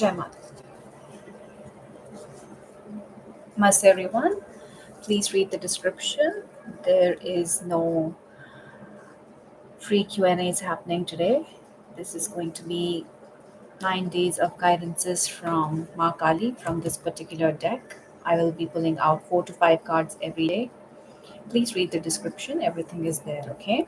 Jai Mata. Namaste everyone. Please read the description. There is no free Q&As happening today. This is going to be 9 days of guidances from Ma Kaali from this particular deck. I will be pulling out 4 to 5 cards every day. Please read the description. Everything is there, okay?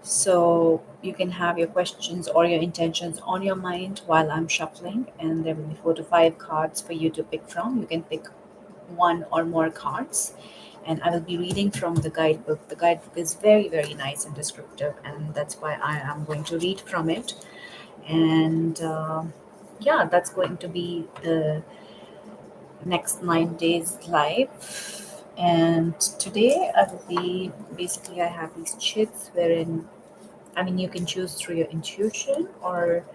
So you can have your questions or your intentions on your mind while I'm shuffling, and there will be 4 to 5 cards for you to pick from. You can pick one or more cards, and I will be reading from the guidebook. The guidebook is very, very nice and descriptive, and that's why I am going to read from it. And yeah, that's going to be the next 9 days live. And today I will be basically, I have these chits wherein, I mean, you can choose through your intuition or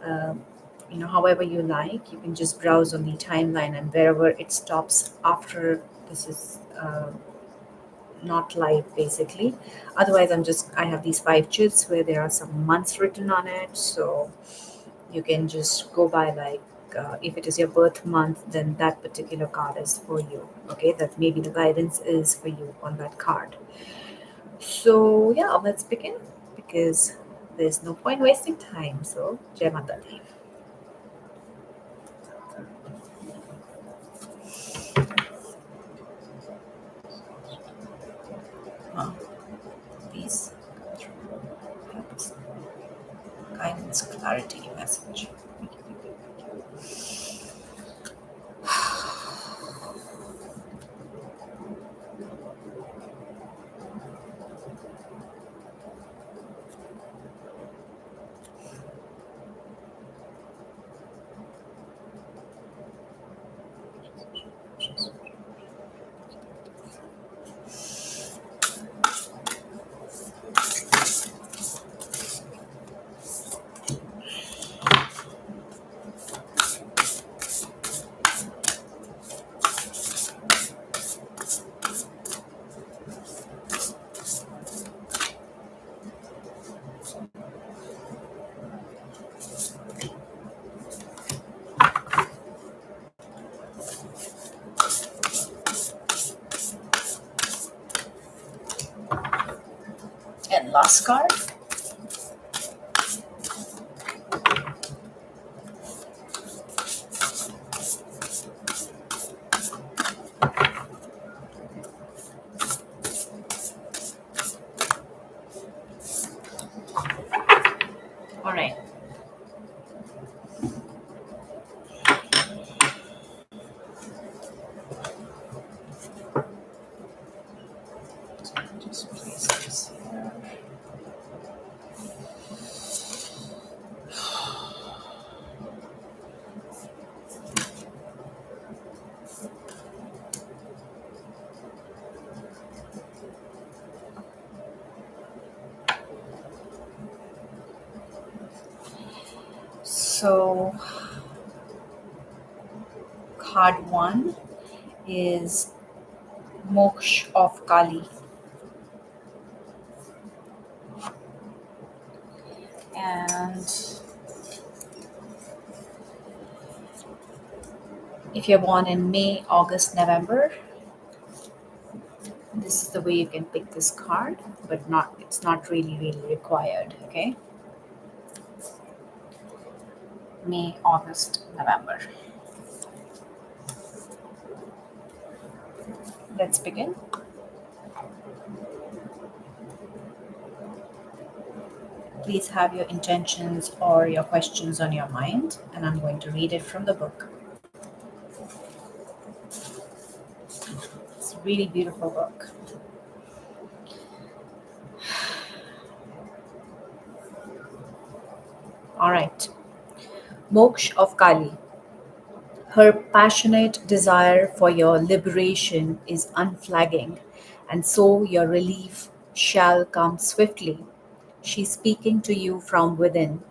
um, however you like. You can just browse on the timeline, and wherever it stops after this is not live basically. Otherwise, I have these 5 chits where there are some months written on it, so you can just go by like if it is your birth month, then that particular card is for you. Okay, that maybe the guidance is for you on that card. So yeah, let's begin because there's no point wasting time. So Jai Mata Di. Uh, Peace, guidance, clarity, message. And last card. All right. Just place this here. So card 1 is MOKSH of Kaali. And if you're born in May, August, November, this is the way you can pick this card, but it's not really required, okay? May, August, November. Let's begin. Please have your intentions or your questions on your mind, and I'm going to read it from the book. It's a really beautiful book. All right. MOKSH of Kaali. Her passionate desire for your liberation is unflagging, and so your relief shall come swiftly. She's speaking to you from within.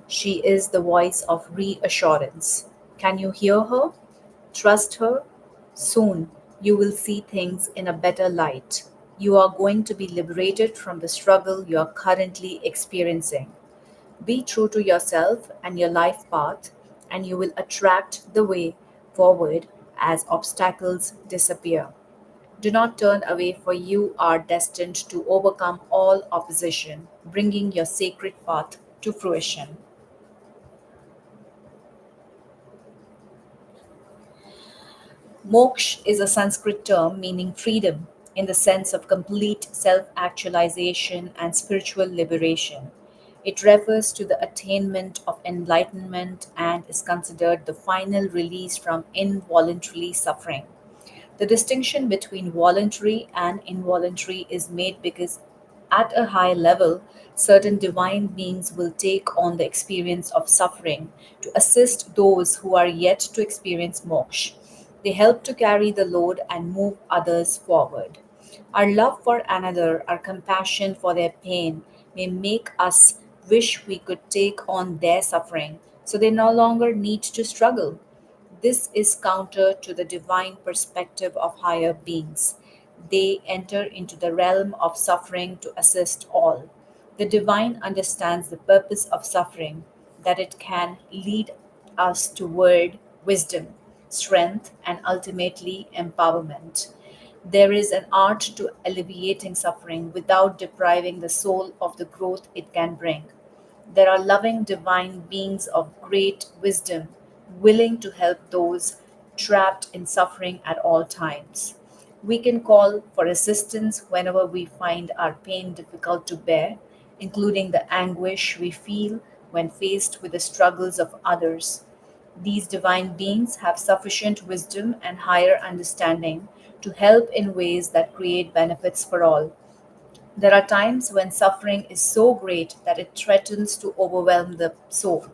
She is the voice of reassurance. Can you hear her? Trust her. Soon you will see things in a better light. You are going to be liberated from the struggle you are currently experiencing. Be true to yourself and your life path, and you will attract the way forward as obstacles disappear. Do not turn away, for you are destined to overcome all opposition, bringing your sacred path to fruition. Moksh is a Sanskrit term meaning freedom in the sense of complete self actualization and spiritual liberation. It refers to the attainment of enlightenment and is considered the final release from involuntary suffering. The distinction between voluntary and involuntary is made because, at a high level, certain divine beings will take on the experience of suffering to assist those who are yet to experience moksha. They help to carry the load and move others forward. Our love for another, our compassion for their pain, may make us wish we could take on their suffering so they no longer need to struggle. This is counter to the divine perspective of higher beings. They enter into the realm of suffering to assist all. The divine understands the purpose of suffering, that it can lead us toward wisdom, strength, and ultimately empowerment. There is an art to alleviating suffering without depriving the soul of the growth it can bring. There are loving divine beings of great wisdom, willing to help those trapped in suffering at all times. We can call for assistance whenever we find our pain difficult to bear, including the anguish we feel when faced with the struggles of others. These divine beings have sufficient wisdom and higher understanding to help in ways that create benefits for all. There are times when suffering is so great that it threatens to overwhelm the soul.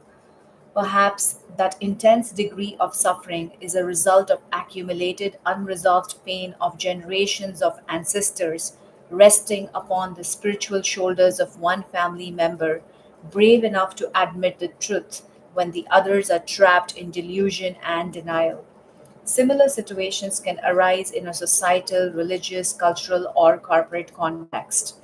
Perhaps that intense degree of suffering is a result of accumulated unresolved pain of generations of ancestors resting upon the spiritual shoulders of one family member, brave enough to admit the truth when the others are trapped in delusion and denial. Similar situations can arise in a societal, religious, cultural, or corporate context.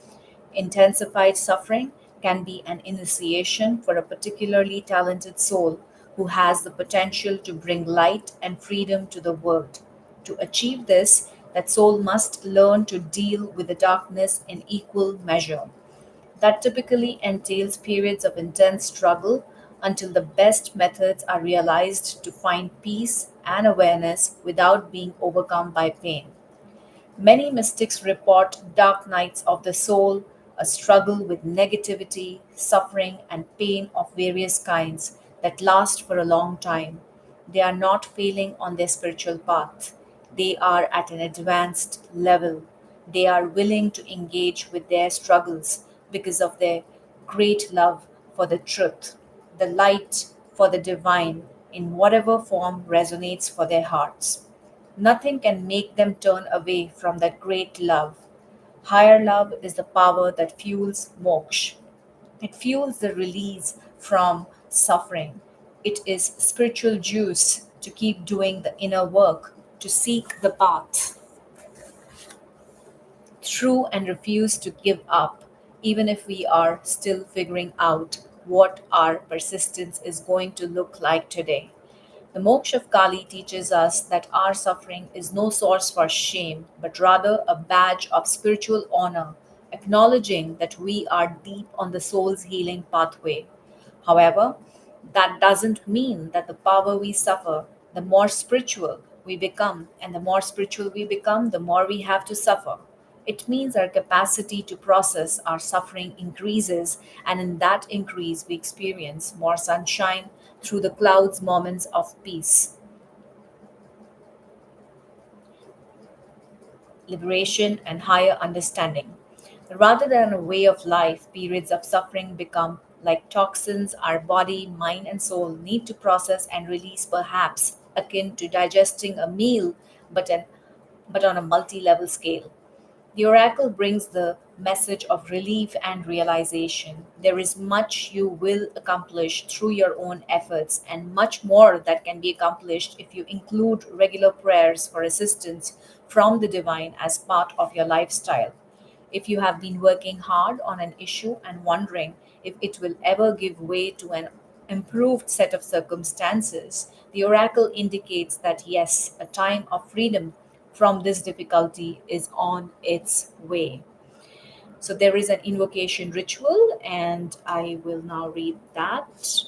Intensified suffering can be an initiation for a particularly talented soul who has the potential to bring light and freedom to the world. To achieve this, that soul must learn to deal with the darkness in equal measure. That typically entails periods of intense struggle until the best methods are realized to find peace and awareness without being overcome by pain. Many mystics report dark nights of the soul, a struggle with negativity, suffering, and pain of various kinds that last for a long time. They are not failing on their spiritual path. They are at an advanced level. They are willing to engage with their struggles because of their great love for the truth, the light for the divine, in whatever form resonates for their hearts. Nothing can make them turn away from that great love. Higher love is the power that fuels moksha. It fuels the release from suffering. It is spiritual juice to keep doing the inner work, to seek the path through and refuse to give up, even if we are still figuring out what our persistence is going to look like today. The Moksha of Kali teaches us that our suffering is no source for shame, but rather a badge of spiritual honor, acknowledging that we are deep on the soul's healing pathway. However, that doesn't mean that the power we suffer, the more spiritual we become, and the more spiritual we become, the more we have to suffer. It means our capacity to process our suffering increases, and in that increase, we experience more sunshine through the clouds, moments of peace, liberation, and higher understanding. Rather than a way of life, periods of suffering become like toxins our body, mind, and soul need to process and release, perhaps akin to digesting a meal, but, an, but on a multi level scale. The oracle brings the message of relief and realization. There is much you will accomplish through your own efforts, and much more that can be accomplished if you include regular prayers for assistance from the divine as part of your lifestyle. If you have been working hard on an issue and wondering if it will ever give way to an improved set of circumstances, the oracle indicates that yes, a time of freedom from this difficulty is on its way. So there is an invocation ritual, and I will now read that.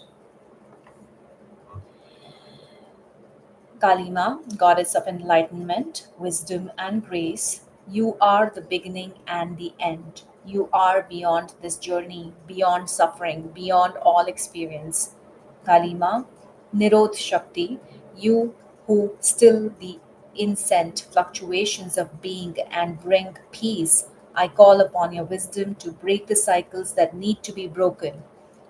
Kalima, goddess of enlightenment, wisdom, and grace, you are the beginning and the end. You are beyond this journey, beyond suffering, beyond all experience. Kalima, Nirodh Shakti, you who still the incent fluctuations of being and bring peace. I call upon your wisdom to break the cycles that need to be broken.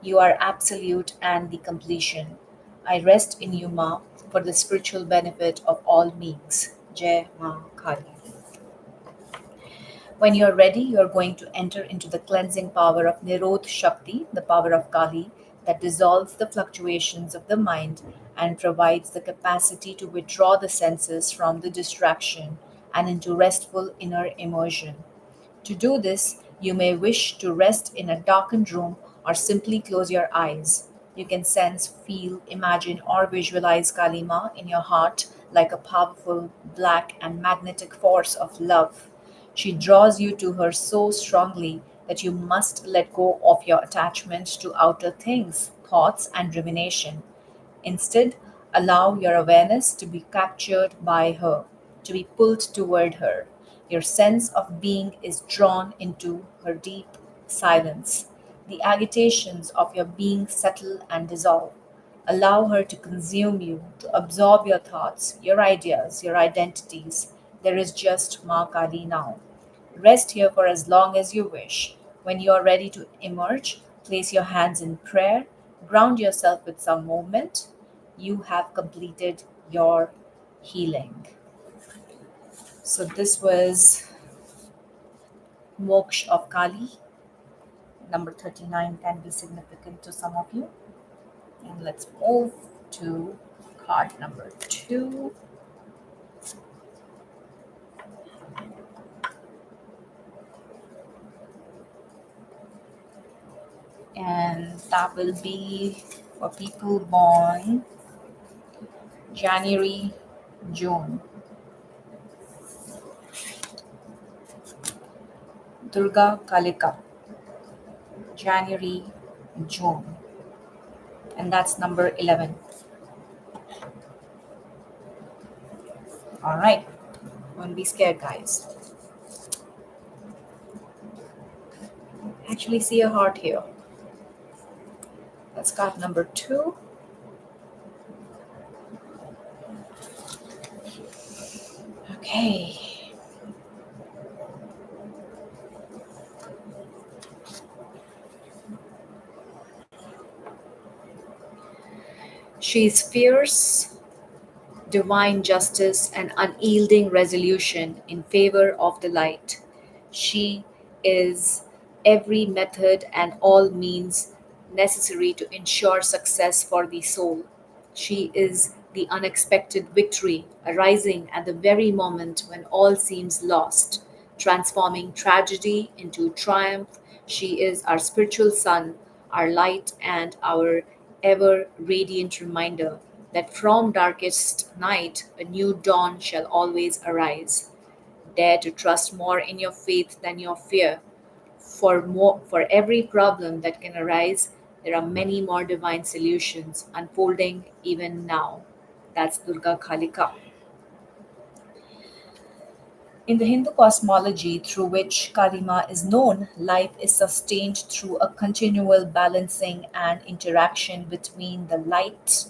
You are absolute and the completion. I rest in you, Ma, for the spiritual benefit of all beings. Jai Ma Kali. When you're ready, you're going to enter into the cleansing power of Nirodh Shakti, the power of Kali, that dissolves the fluctuations of the mind and provides the capacity to withdraw the senses from the distraction and into restful inner immersion. To do this, you may wish to rest in a darkened room or simply close your eyes. You can sense, feel, imagine, or visualize Kalima in your heart like a powerful, black, and magnetic force of love. She draws you to her so strongly that you must let go of your attachment to outer things, thoughts, and rumination. Instead, allow your awareness to be captured by her, to be pulled toward her. Your sense of being is drawn into her deep silence. The agitations of your being settle and dissolve. Allow her to consume you, to absorb your thoughts, your ideas, your identities. There is just Ma Kali now. Rest here for as long as you wish. When you are ready to emerge, place your hands in prayer, ground yourself with some movement. You have completed your healing. So, this was MOKSH of Kali. Number 39 can be significant to some of you. And let's move to card number 2. And that will be for people born January, June. Durga Kalika, January, June. And that's number 11. All right. Don't be scared, guys. Actually, see a heart here. That's card number 2. Okay. She's fierce, divine justice, and unyielding resolution in favor of the light. She is every method and all means necessary to ensure success for the soul. She is the unexpected victory arising at the very moment when all seems lost, transforming tragedy into triumph. She is our spiritual sun, our light, and our ever radiant reminder that from darkest night a new dawn shall always arise. Dare to trust more in your faith than your fear. For every problem that can arise, there are many more divine solutions unfolding even now. That's Durga Kalika. In the Hindu cosmology through which Kalima is known, life is sustained through a continual balancing and interaction between the light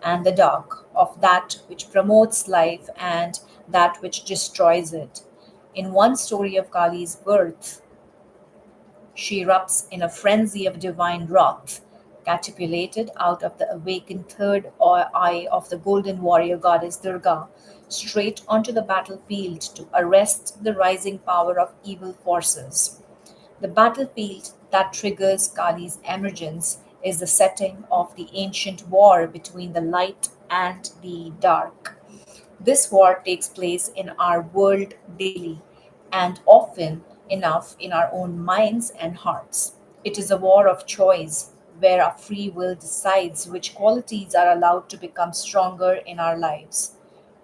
and the dark, of that which promotes life and that which destroys it. In one story of Kali's birth, she erupts in a frenzy of divine wrath, catapulted out of the awakened third eye of the golden warrior goddess Durga, straight onto the battlefield to arrest the rising power of evil forces. The battlefield that triggers Kali's emergence is the setting of the ancient war between the light and the dark. This war takes place in our world daily and often enough in our own minds and hearts. It is a war of choice where our free will decides which qualities are allowed to become stronger in our lives.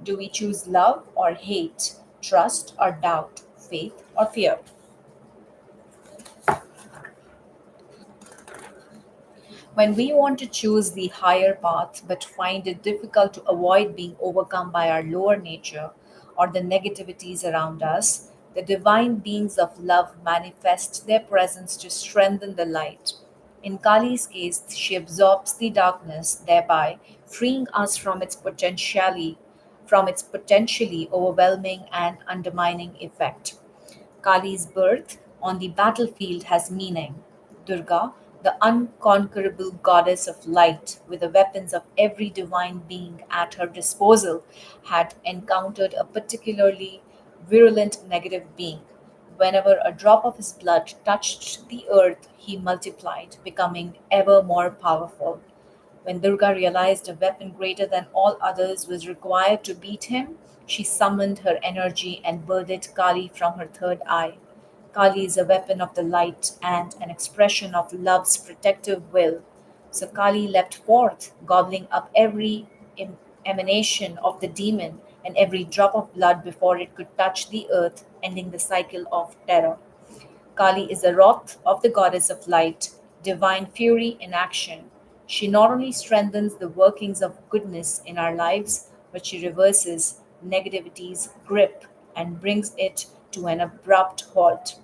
Do we choose love or hate, trust or doubt, faith or fear? When we want to choose the higher path but find it difficult to avoid being overcome by our lower nature or the negativities around us, the divine beings of love manifest their presence to strengthen the light. In Kali's case, she absorbs the darkness, thereby freeing us from its potentially overwhelming and undermining effect. Kali's birth on the battlefield has meaning. Durga, the unconquerable goddess of light, with the weapons of every divine being at her disposal, had encountered a particularly virulent negative being. Whenever a drop of his blood touched the earth, he multiplied, becoming ever more powerful. When Durga realized a weapon greater than all others was required to beat him, she summoned her energy and birthed Kali from her third eye. Kali is a weapon of the light and an expression of love's protective will. So Kali leapt forth, gobbling up every emanation of the demon and every drop of blood before it could touch the earth, ending the cycle of terror. Kali is the wrath of the goddess of light, divine fury in action. She not only strengthens the workings of goodness in our lives, but she reverses negativity's grip and brings it to an abrupt halt.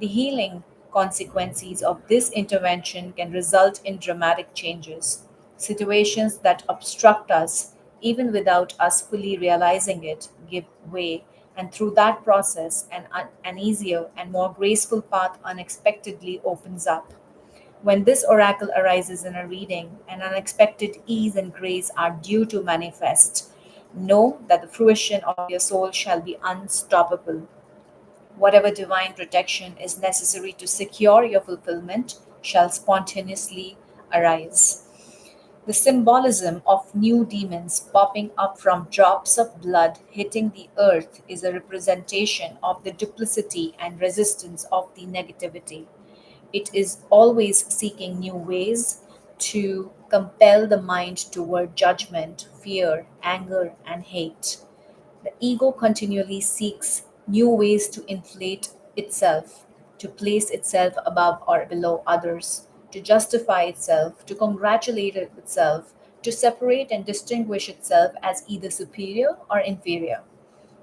The healing consequences of this intervention can result in dramatic changes. Situations that obstruct us, even without us fully realizing it, give way, and through that process, an easier and more graceful path unexpectedly opens up. When this oracle arises in a reading, an unexpected ease and grace are due to manifest. Know that the fruition of your soul shall be unstoppable. Whatever divine protection is necessary to secure your fulfillment shall spontaneously arise. The symbolism of new demons popping up from drops of blood hitting the earth is a representation of the duplicity and resistance of the negativity. It is always seeking new ways to compel the mind toward judgment, fear, anger, and hate. The ego continually seeks new ways to inflate itself, to place itself above or below others, to justify itself, to congratulate itself, to separate and distinguish itself as either superior or inferior.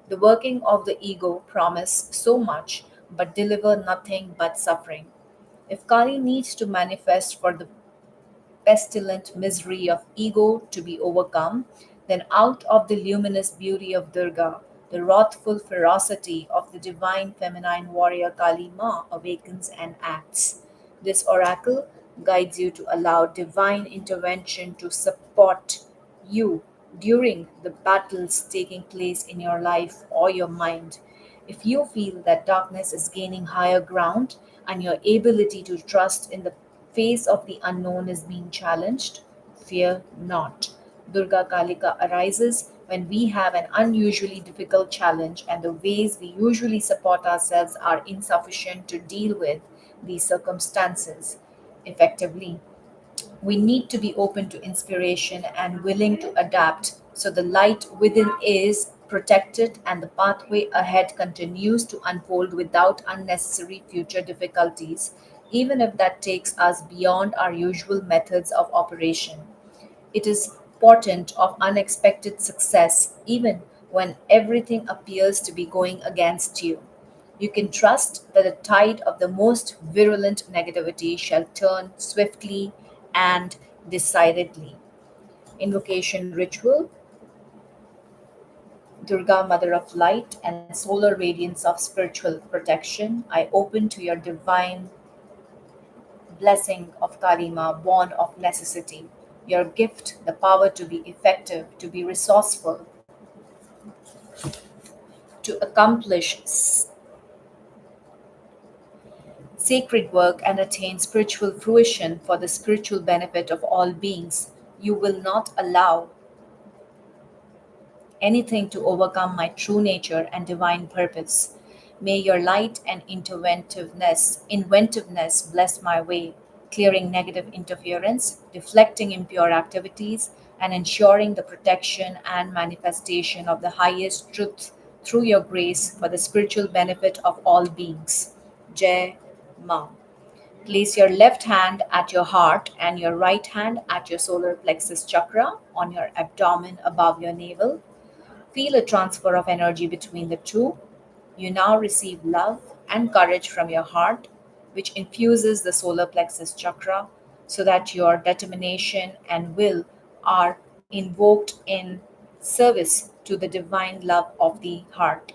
The working of the ego promise so much but deliver nothing but suffering. If Kali needs to manifest for the pestilent misery of ego to be overcome, then out of the luminous beauty of Durga, the wrathful ferocity of the divine feminine warrior Kali Ma awakens and acts. This oracle guides you to allow divine intervention to support you during the battles taking place in your life or your mind. If you feel that darkness is gaining higher ground and your ability to trust in the face of the unknown is being challenged, fear not. Durga Kalika arises when we have an unusually difficult challenge and the ways we usually support ourselves are insufficient to deal with these circumstances effectively. We need to be open to inspiration and willing to adapt so the light within is protected and the pathway ahead continues to unfold without unnecessary future difficulties, even if that takes us beyond our usual methods of operation. It is portent of unexpected success, even when everything appears to be going against you. You can trust that the tide of the most virulent negativity shall turn swiftly and decidedly. Invocation ritual: Durga, Mother of Light and solar radiance of spiritual protection, I open to your divine blessing of Karima, born of necessity. Your gift, the power to be effective, to be resourceful, to accomplish sacred work and attain spiritual fruition for the spiritual benefit of all beings. You will not allow anything to overcome my true nature and divine purpose. May your light and inventiveness bless my way, clearing negative interference, deflecting impure activities, and ensuring the protection and manifestation of the highest truth through your grace for the spiritual benefit of all beings. Jai Ma. Place your left hand at your heart and your right hand at your solar plexus chakra on your abdomen above your navel. Feel a transfer of energy between the two. You now receive love and courage from your heart, which infuses the solar plexus chakra so that your determination and will are invoked in service to the divine love of the heart.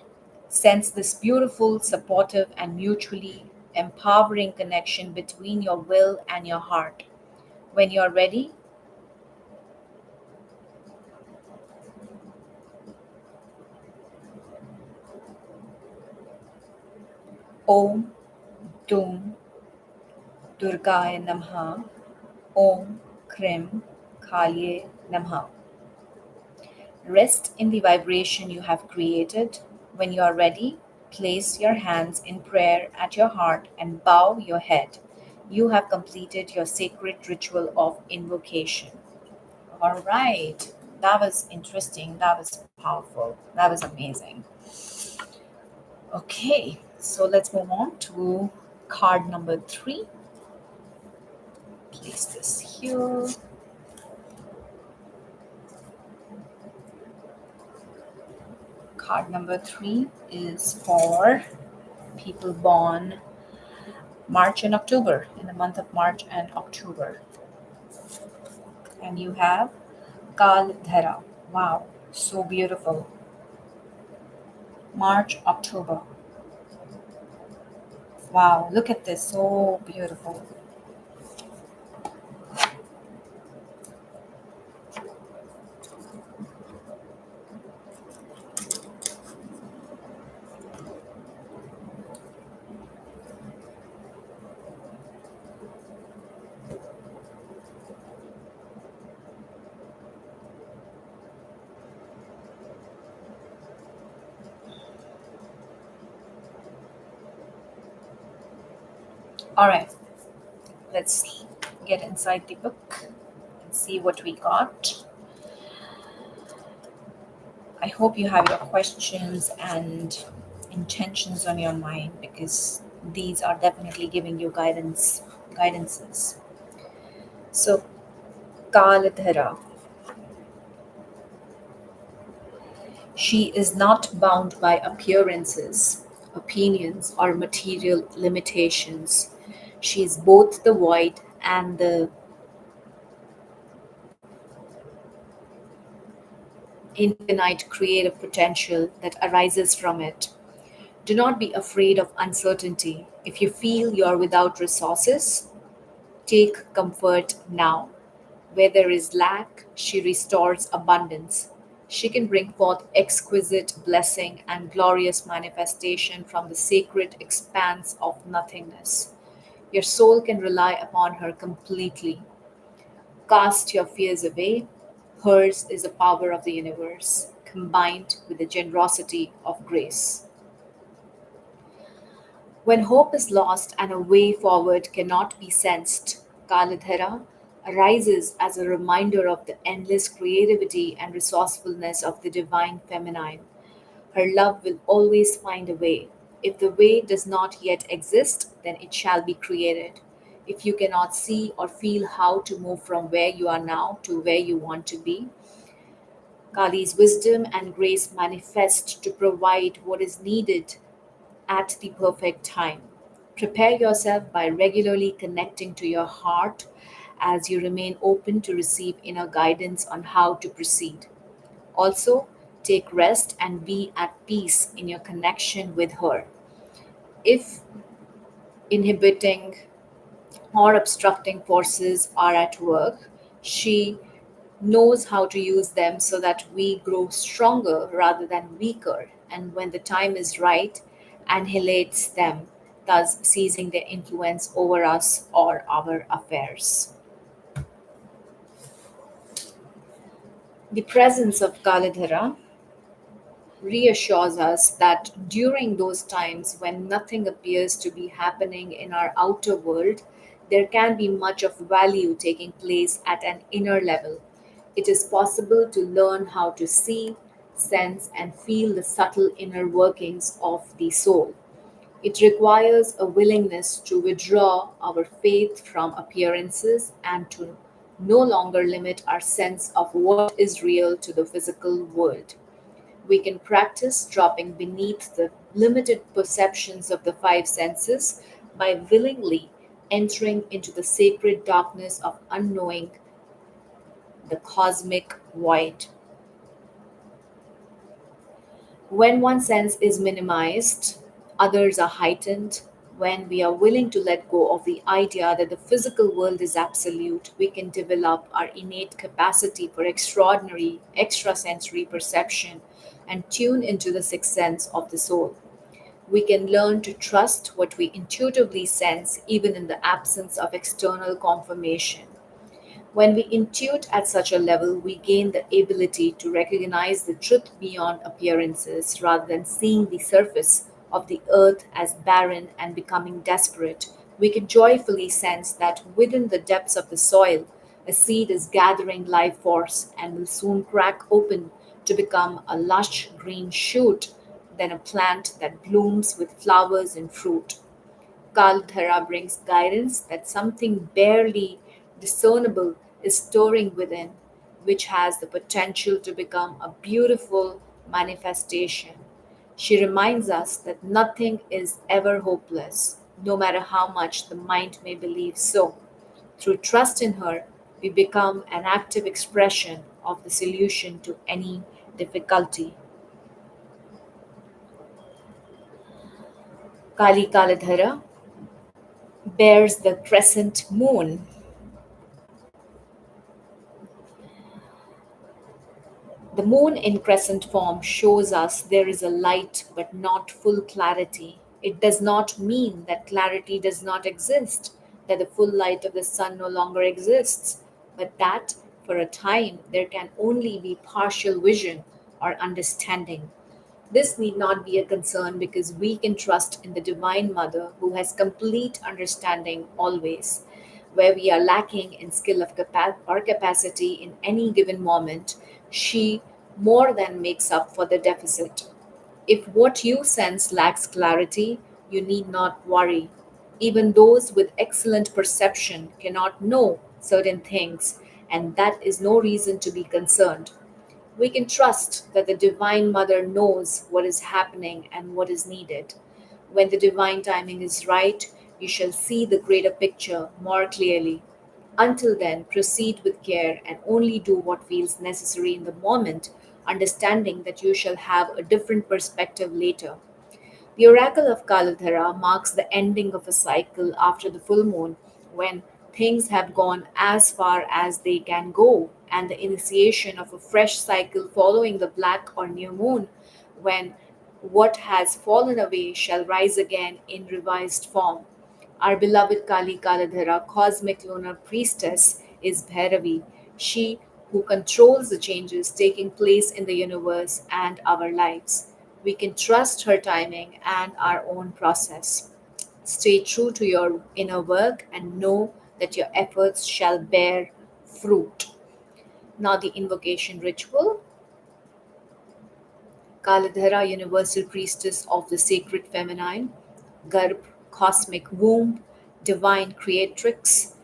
Sense this beautiful, supportive, and mutually empowering connection between your will and your heart. When you're ready, Om Dum Durgaye Namah, Om Krim Kalye Namah. Rest in the vibration you have created. When you are ready, place your hands in prayer at your heart and bow your head. You have completed your sacred ritual of invocation. All right. That was interesting. That was powerful. That was amazing. Okay. So let's move on to card number 3. Place this here. Card number 3 is for people born March and October, in the month of March and October. And you have KALADHARA. Wow, so beautiful. March, October. Wow, look at this, so beautiful. All right, let's get inside the book and see what we got. I hope you have your questions and intentions on your mind because these are definitely giving you guidances. So, Kaladhara. She is not bound by appearances, opinions, or material limitations. She is both the void and the infinite creative potential that arises from it. Do not be afraid of uncertainty. If you feel you are without resources, take comfort now. Where there is lack, she restores abundance. She can bring forth exquisite blessing and glorious manifestation from the sacred expanse of nothingness. Your soul can rely upon her completely. Cast your fears away. Hers is the power of the universe, combined with the generosity of grace. When hope is lost and a way forward cannot be sensed, Kaladhara arises as a reminder of the endless creativity and resourcefulness of the divine feminine. Her love will always find a way. If the way does not yet exist, then it shall be created. If you cannot see or feel how to move from where you are now to where you want to be, Kali's wisdom and grace manifest to provide what is needed at the perfect time. Prepare yourself by regularly connecting to your heart as you remain open to receive inner guidance on how to proceed. Also, take rest and be at peace in your connection with her. If inhibiting or obstructing forces are at work, she knows how to use them so that we grow stronger rather than weaker, and when the time is right, annihilates them, thus seizing their influence over us or our affairs. The presence of Kaladhara reassures us that during those times when nothing appears to be happening in our outer world, there can be much of value taking place at an inner level. It is possible to learn how to see, sense, and feel the subtle inner workings of the soul. It requires a willingness to withdraw our faith from appearances and to no longer limit our sense of what is real to the physical world. We can practice dropping beneath the limited perceptions of the five senses by willingly entering into the sacred darkness of unknowing, the cosmic void. When one sense is minimized, others are heightened. When we are willing to let go of the idea that the physical world is absolute, we can develop our innate capacity for extraordinary extrasensory perception and tune into the sixth sense of the soul. We can learn to trust what we intuitively sense even in the absence of external confirmation. When we intuit at such a level, we gain the ability to recognize the truth beyond appearances rather than seeing the surface of the earth as barren and becoming desperate. We can joyfully sense that within the depths of the soil, a seed is gathering life force and will soon crack open to become a lush green shoot, then a plant that blooms with flowers and fruit. Kaldhara brings guidance that something barely discernible is storing within, which has the potential to become a beautiful manifestation. She reminds us that nothing is ever hopeless, no matter how much the mind may believe so. Through trust in her, we become an active expression of the solution to any difficulty. Kali Kaladhara bears the crescent moon. The moon in crescent form shows us there is a light but not full clarity. It does not mean that clarity does not exist, that the full light of the sun no longer exists, but that for a time there can only be partial vision or understanding. This need not be a concern because we can trust in the Divine Mother who has complete understanding always. Where we are lacking in skill of or capacity in any given moment, she more than makes up for the deficit. If what you sense lacks clarity, you need not worry. Even those with excellent perception cannot know certain things, and that is no reason to be concerned. We can trust that the Divine Mother knows what is happening and what is needed. When the divine timing is right, you shall see the greater picture more clearly. Until then, proceed with care and only do what feels necessary in the moment, understanding that you shall have a different perspective later. The oracle of Kaladhara marks the ending of a cycle after the full moon, when things have gone as far as they can go, and the initiation of a fresh cycle following the black or new moon, when what has fallen away shall rise again in revised form. Our beloved Kali Kaladhara, cosmic lunar priestess, is Bhairavi, she who controls the changes taking place in the universe and our lives. We can trust her timing and our own process. Stay true to your inner work and know that your efforts shall bear fruit. Now, the invocation ritual. Kaladhara, universal priestess of the sacred feminine, Garb, cosmic womb, divine creatrix,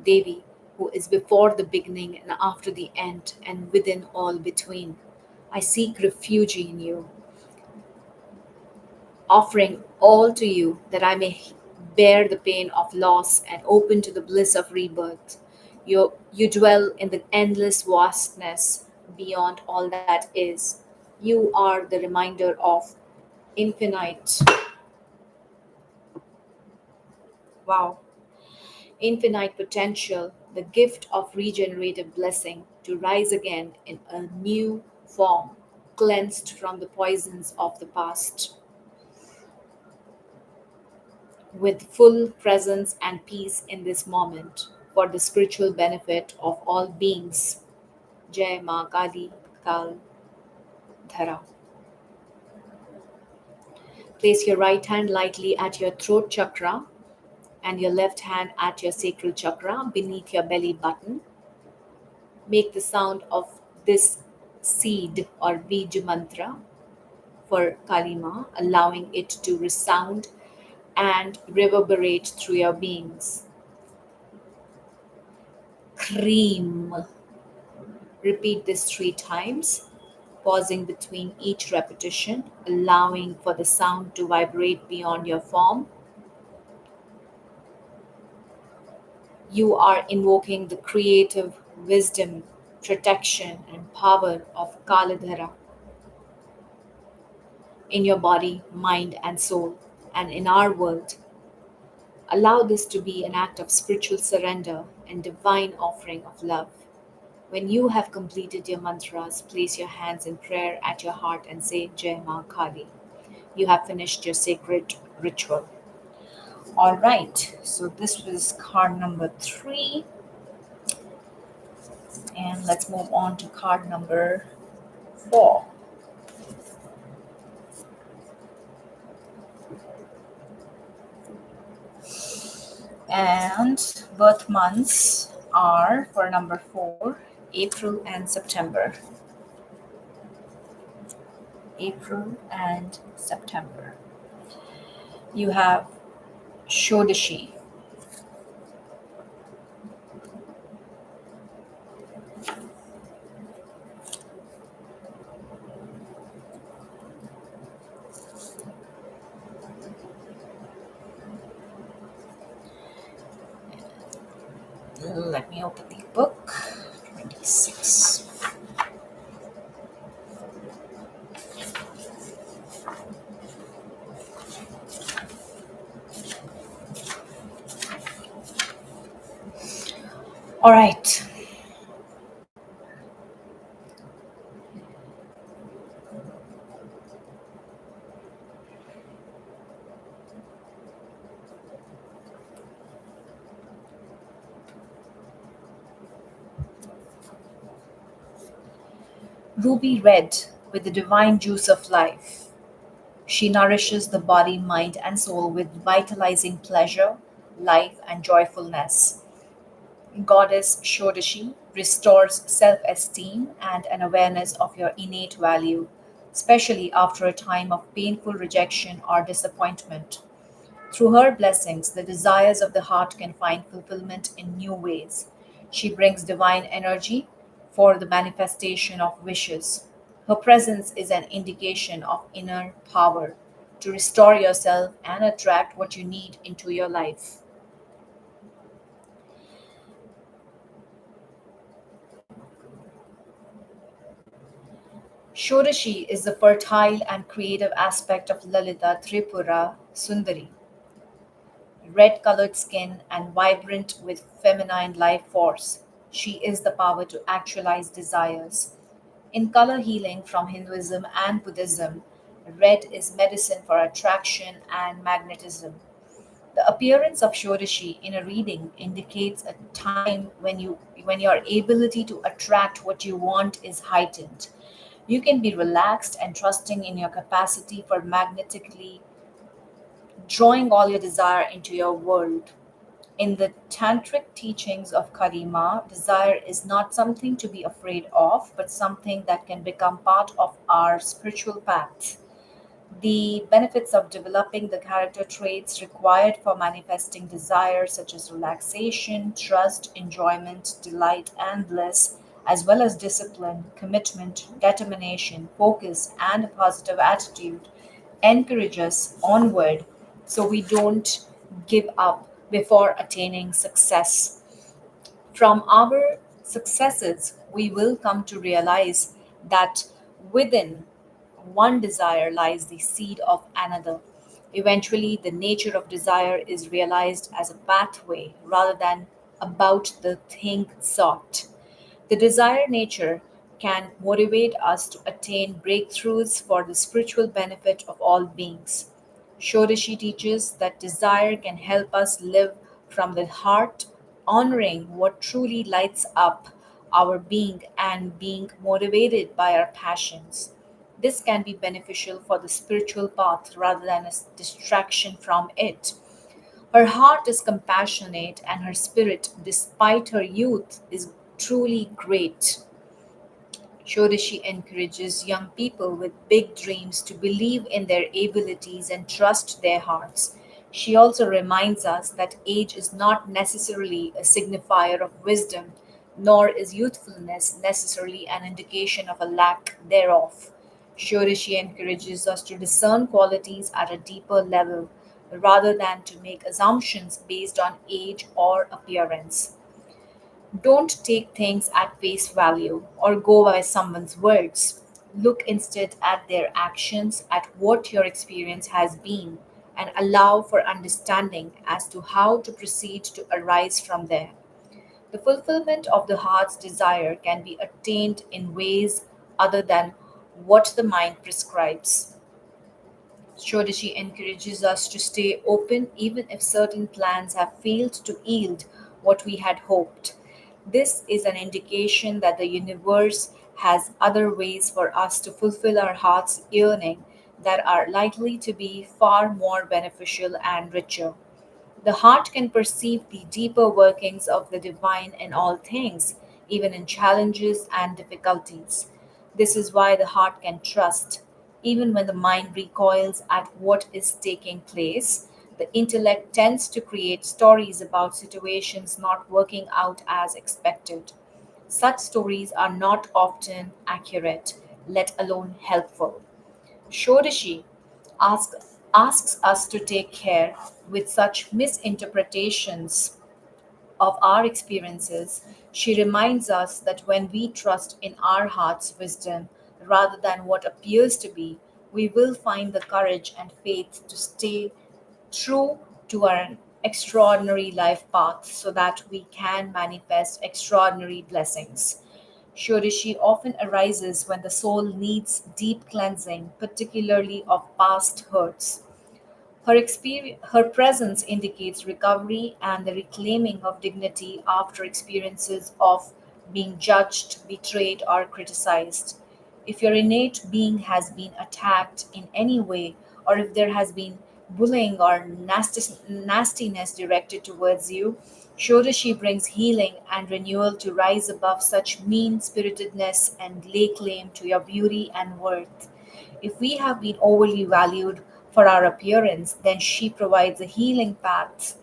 Devi, who is before the beginning and after the end and within all between. I seek refuge in you, offering all to you that I may bear the pain of loss and open to the bliss of rebirth. You dwell in the endless vastness beyond all that is. You are the reminder of infinite, wow, infinite potential, the gift of regenerative blessing to rise again in a new form, cleansed from the poisons of the past, with full presence and peace in this moment for the spiritual benefit of all beings. Jai Ma Kali Kal Dhara. Place your right hand lightly at your throat chakra and your left hand at your sacral chakra beneath your belly button. Make the sound of this seed or bij mantra for Kalima, allowing it to resound and reverberate through your beings. Cream. Repeat this 3 times, pausing between each repetition, allowing for the sound to vibrate beyond your form. You are invoking the creative wisdom, protection, and power of Kaladhara in your body, mind, and soul, and in our world. Allow this to be an act of spiritual surrender and divine offering of love. When you have completed your mantras, place your hands in prayer at your heart and say Jai Ma Kali. You have finished your sacred ritual. All right, so this was card number 3, and let's move on to card number 4. And birth months are for number 4, April and September. April and September. You have Shodashi. Let me open the book. 26. All right. Ruby red with the divine juice of life. She nourishes the body, mind, and soul with vitalizing pleasure, life, and joyfulness. Goddess Shodashi restores self esteem and an awareness of your innate value, especially after a time of painful rejection or disappointment. Through her blessings, the desires of the heart can find fulfillment in new ways. She brings divine energy for the manifestation of wishes. Her presence is an indication of inner power to restore yourself and attract what you need into your life. Shodashi is the fertile and creative aspect of Lalita Tripura Sundari, red colored skin and vibrant with feminine life force. She is the power to actualize desires. In color healing from Hinduism and Buddhism, red is medicine for attraction and magnetism. The appearance of Shodashi in a reading indicates a time when your ability to attract what you want is heightened. You can be relaxed and trusting in your capacity for magnetically drawing all your desire into your world. In the tantric teachings of Karima, desire is not something to be afraid of, but something that can become part of our spiritual path. The benefits of developing the character traits required for manifesting desire, such as relaxation, trust, enjoyment, delight, and bliss, as well as discipline, commitment, determination, focus, and a positive attitude, encourage us onward so we don't give up before attaining success. From our successes, we will come to realize that within one desire lies the seed of another. Eventually, the nature of desire is realized as a pathway rather than about the thing sought. The desire nature can motivate us to attain breakthroughs for the spiritual benefit of all beings. Shodashi teaches that desire can help us live from the heart, honoring what truly lights up our being and being motivated by our passions. This can be beneficial for the spiritual path rather than a distraction from it. Her heart is compassionate, and her spirit, despite her youth, is truly great. Shodashi encourages young people with big dreams to believe in their abilities and trust their hearts. She also reminds us that age is not necessarily a signifier of wisdom, nor is youthfulness necessarily an indication of a lack thereof. Shodashi encourages us to discern qualities at a deeper level rather than to make assumptions based on age or appearance. Don't take things at face value or go by someone's words. Look instead at their actions, at what your experience has been, and allow for understanding as to how to proceed to arise from there. The fulfillment of the heart's desire can be attained in ways other than what the mind prescribes. Shodashi encourages us to stay open even if certain plans have failed to yield what we had hoped. This is an indication that the universe has other ways for us to fulfill our heart's yearning that are likely to be far more beneficial and richer. The heart can perceive the deeper workings of the divine in all things, even in challenges and difficulties. This is why the heart can trust. Even when the mind recoils at what is taking place, the intellect tends to create stories about situations not working out as expected. Such stories are not often accurate, let alone helpful. Shodashi asks us to take care with such misinterpretations of our experiences. She reminds us that when we trust in our heart's wisdom rather than what appears to be, we will find the courage and faith to stay true to our extraordinary life path so that we can manifest extraordinary blessings. Shurishi often arises when the soul needs deep cleansing, particularly of past hurts. Her presence indicates recovery and the reclaiming of dignity after experiences of being judged, betrayed, or criticized. If your innate being has been attacked in any way, or if there has been bullying or nastiness directed towards you, Shodashi brings healing and renewal to rise above such mean spiritedness and lay claim to your beauty and worth. If we have been overly valued for our appearance, then she provides a healing path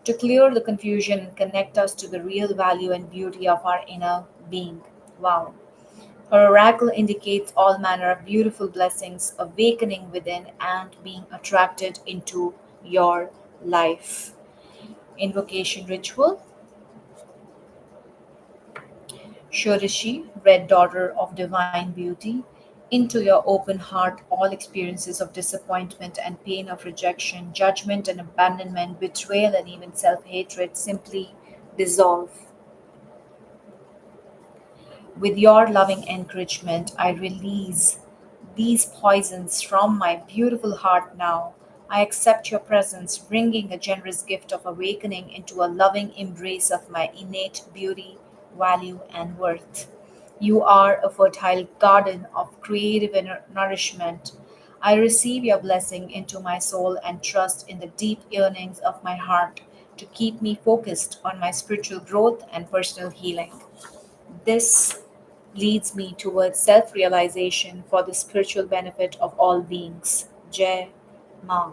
to clear the confusion and connect us to the real value and beauty of our inner being. Wow. Her oracle indicates all manner of beautiful blessings awakening within and being attracted into your life. Invocation ritual. Shurishi, red daughter of divine beauty, into your open heart all experiences of disappointment and pain of rejection, judgment and abandonment, betrayal and even self hatred simply dissolve. With your loving encouragement, I release these poisons from my beautiful heart now. I accept your presence, bringing a generous gift of awakening into a loving embrace of my innate beauty, value, and worth. You are a fertile garden of creative nourishment. I receive your blessing into my soul and trust in the deep yearnings of my heart to keep me focused on my spiritual growth and personal healing. This leads me towards self realization for the spiritual benefit of all beings. Jai Ma.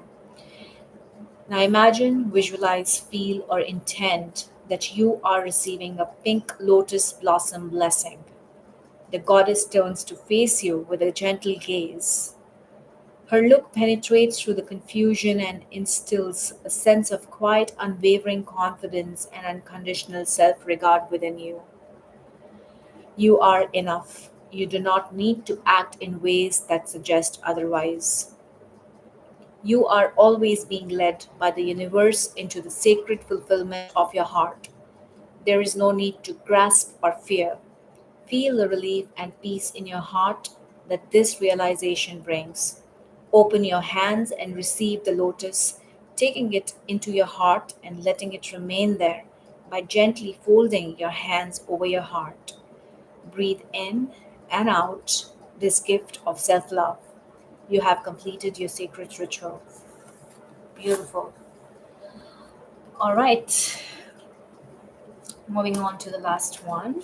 Now imagine, visualize, feel, or intend that you are receiving a pink lotus blossom blessing. The goddess turns to face you with a gentle gaze. Her look penetrates through the confusion and instills a sense of quiet, unwavering confidence and unconditional self regard within you. You are enough. You do not need to act in ways that suggest otherwise. You are always being led by the universe into the sacred fulfillment of your heart. There is no need to grasp or fear. Feel the relief and peace in your heart that this realization brings. Open your hands and receive the lotus, taking it into your heart and letting it remain there by gently folding your hands over your heart. Breathe in and out this gift of self love. You have completed your sacred ritual. Beautiful. All right, moving on to the last one,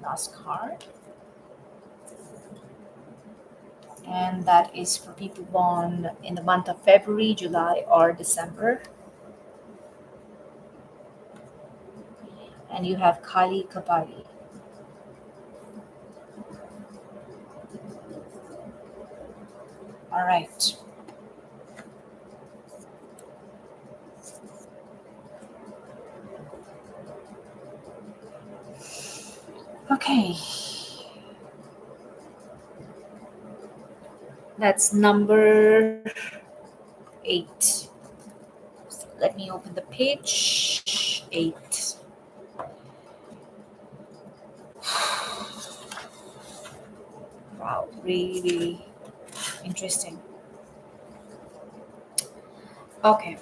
last card. And that is for people born in the month of February, July, or December. And you have Kali Kapali. All right. Okay. That's number 8. Let me open the page. 8. Wow, really interesting. Okay.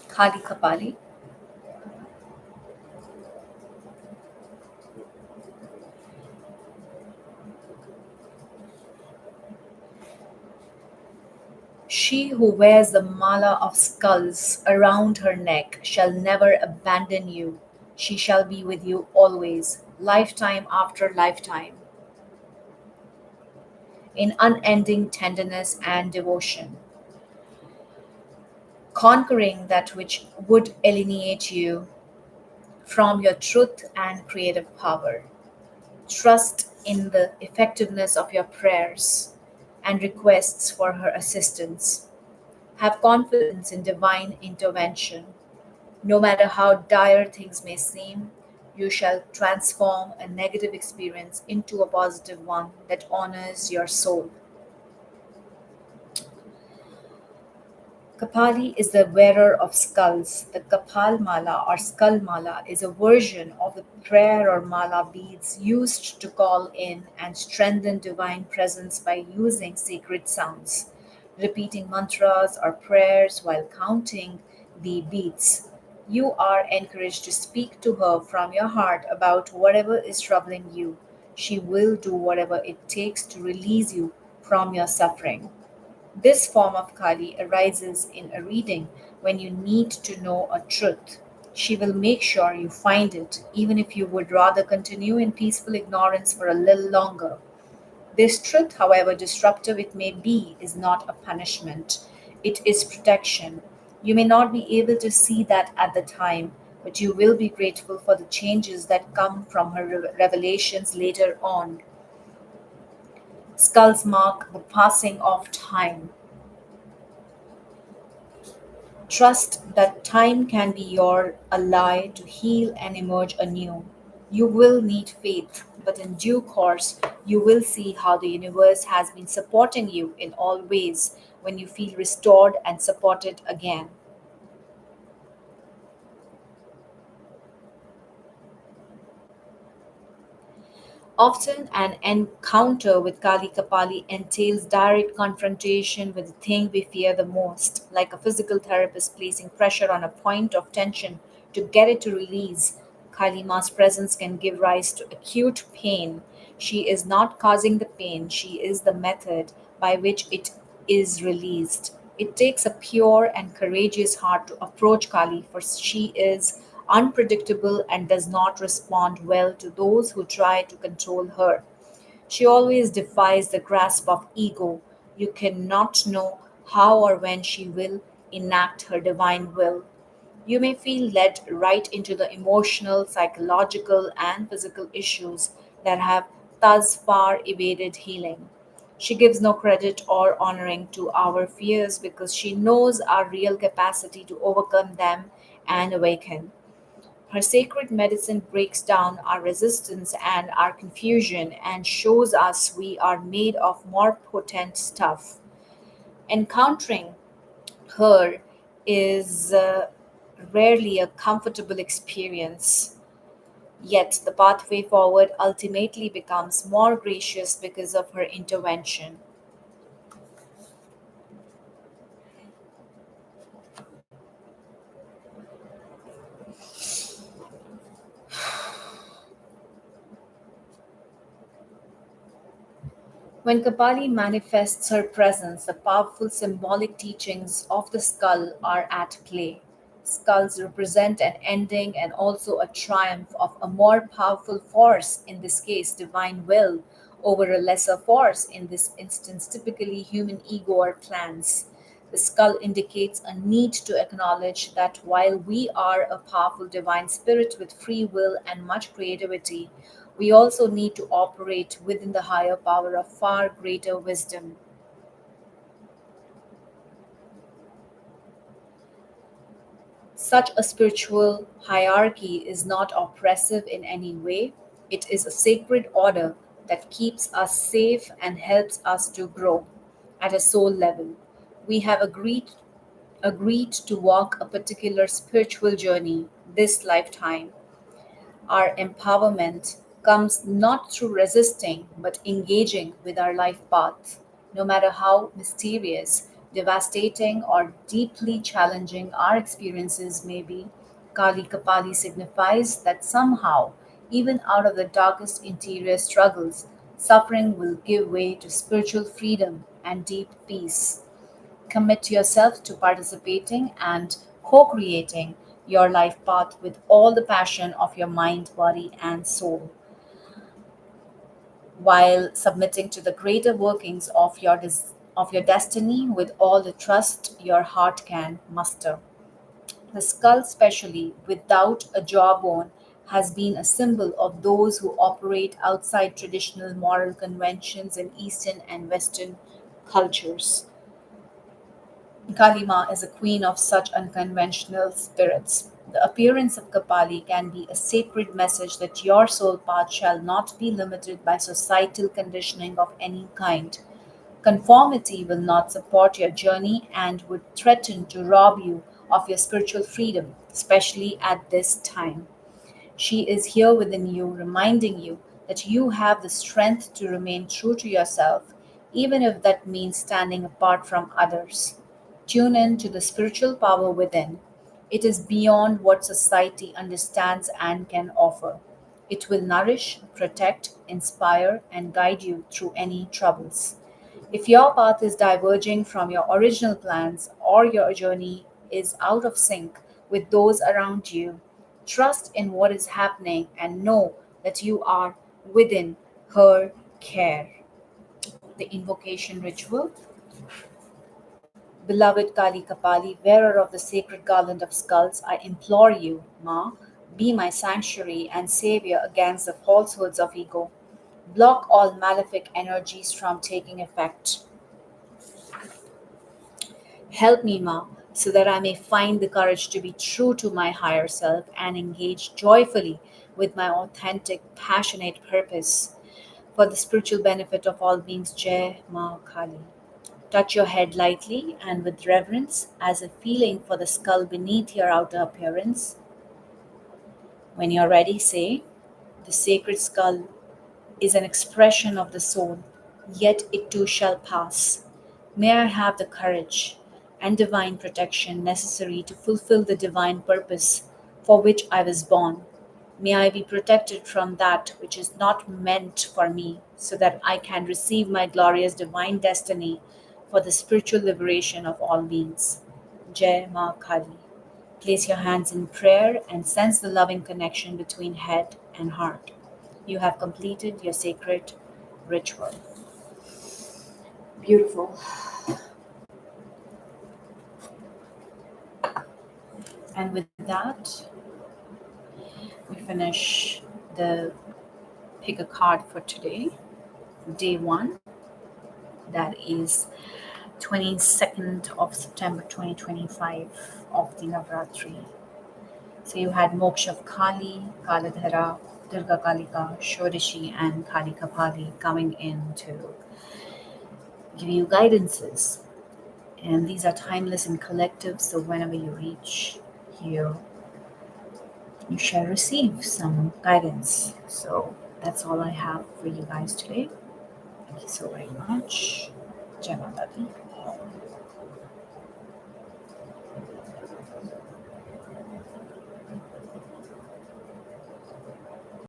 Kali Kapali. She who wears the mala of skulls around her neck shall never abandon you. She shall be with you always, lifetime after lifetime, in unending tenderness and devotion, conquering that which would alienate you from your truth and creative power. Trust in the effectiveness of your prayers and requests for her assistance. Have confidence in divine intervention. No matter how dire things may seem, you shall transform a negative experience into a positive one that honors your soul. Kapali is the wearer of skulls. The Kapal Mala or Skull Mala is a version of the prayer or mala beads used to call in and strengthen divine presence by using sacred sounds, repeating mantras or prayers while counting the beads. You are encouraged to speak to her from your heart about whatever is troubling you. She will do whatever it takes to release you from your suffering. This form of Kali arises in a reading when you need to know a truth. She will make sure you find it, even if you would rather continue in peaceful ignorance for a little longer. This truth, however disruptive it may be, is not a punishment. It is protection. You may not be able to see that at the time, but you will be grateful for the changes that come from her revelations later on. Skulls mark the passing of time. Trust that time can be your ally to heal and emerge anew. You will need faith, but in due course, you will see how the universe has been supporting you in all ways when you feel restored and supported again. Often, an encounter with Kali Kapali entails direct confrontation with the thing we fear the most, like a physical therapist placing pressure on a point of tension to get it to release. Kali Ma's presence can give rise to acute pain. She is not causing the pain, she is the method by which it is released. It takes a pure and courageous heart to approach Kali, for she is unpredictable and does not respond well to those who try to control her. She always defies the grasp of ego. You cannot know how or when she will enact her divine will. You may feel led right into the emotional, psychological, and physical issues that have thus far evaded healing. She gives no credit or honoring to our fears because she knows our real capacity to overcome them and awaken. Her sacred medicine breaks down our resistance and our confusion and shows us we are made of more potent stuff. Encountering her is rarely a comfortable experience, yet the pathway forward ultimately becomes more gracious because of her intervention. When Kapali manifests her presence, the powerful symbolic teachings of the skull are at play. Skulls represent an ending and also a triumph of a more powerful force, in this case, divine will, over a lesser force, in this instance, typically human ego or plans. The skull indicates a need to acknowledge that while we are a powerful divine spirit with free will and much creativity, we also need to operate within the higher power of far greater wisdom. Such a spiritual hierarchy is not oppressive in any way. It is a sacred order that keeps us safe and helps us to grow at a soul level. We have agreed to walk a particular spiritual journey this lifetime. Our empowerment comes not through resisting but engaging with our life path, no matter how mysterious, devastating, or deeply challenging our experiences may be. Kali Kapali signifies that somehow, even out of the darkest interior struggles, suffering will give way to spiritual freedom and deep peace. Commit yourself to participating and co creating your life path with all the passion of your mind, body, and soul, while submitting to the greater workings of of your destiny with all the trust your heart can muster. The skull, especially without a jawbone, has been a symbol of those who operate outside traditional moral conventions in Eastern and Western cultures. Kalima is a queen of such unconventional spirits. The appearance of Kapali can be a sacred message that your soul path shall not be limited by societal conditioning of any kind. Conformity will not support your journey and would threaten to rob you of your spiritual freedom, especially at this time. She is here within you, reminding you that you have the strength to remain true to yourself, even if that means standing apart from others. Tune in to the spiritual power within. It is beyond what society understands and can offer. It will nourish, protect, inspire, and guide you through any troubles. If your path is diverging from your original plans or your journey is out of sync with those around you, trust in what is happening and know that you are within her care. The invocation ritual. Beloved Kali Kapali, wearer of the sacred garland of skulls, I implore you, Ma, be my sanctuary and savior against the falsehoods of ego. Block all malefic energies from taking effect. Help me, Ma, so that I may find the courage to be true to my higher self and engage joyfully with my authentic, passionate purpose for the spiritual benefit of all beings. Jai Ma Kali. Touch your head lightly and with reverence as a feeling for the skull beneath your outer appearance. When you're ready, say, the sacred skull is an expression of the soul, yet it too shall pass. May I have the courage and divine protection necessary to fulfill the divine purpose for which I was born. May I be protected from that which is not meant for me, so that I can receive my glorious divine destiny for the spiritual liberation of all beings. Jai Ma Kali. Place your hands in prayer and sense the loving connection between head and heart. You have completed your sacred ritual. Beautiful. And with that, we finish the pick a card for today, day one. That is 22nd of September 2025 of the Navratri. So you had MOKSH of Kali, KALADHARA, Durga KALIKA, SHODHASHI, and KALIKA Pali coming in to give you guidances. And these are timeless and collective, so whenever you reach here, you shall receive some guidance. So that's all I have for you guys today. Thank you so very much. Jai Mata Di.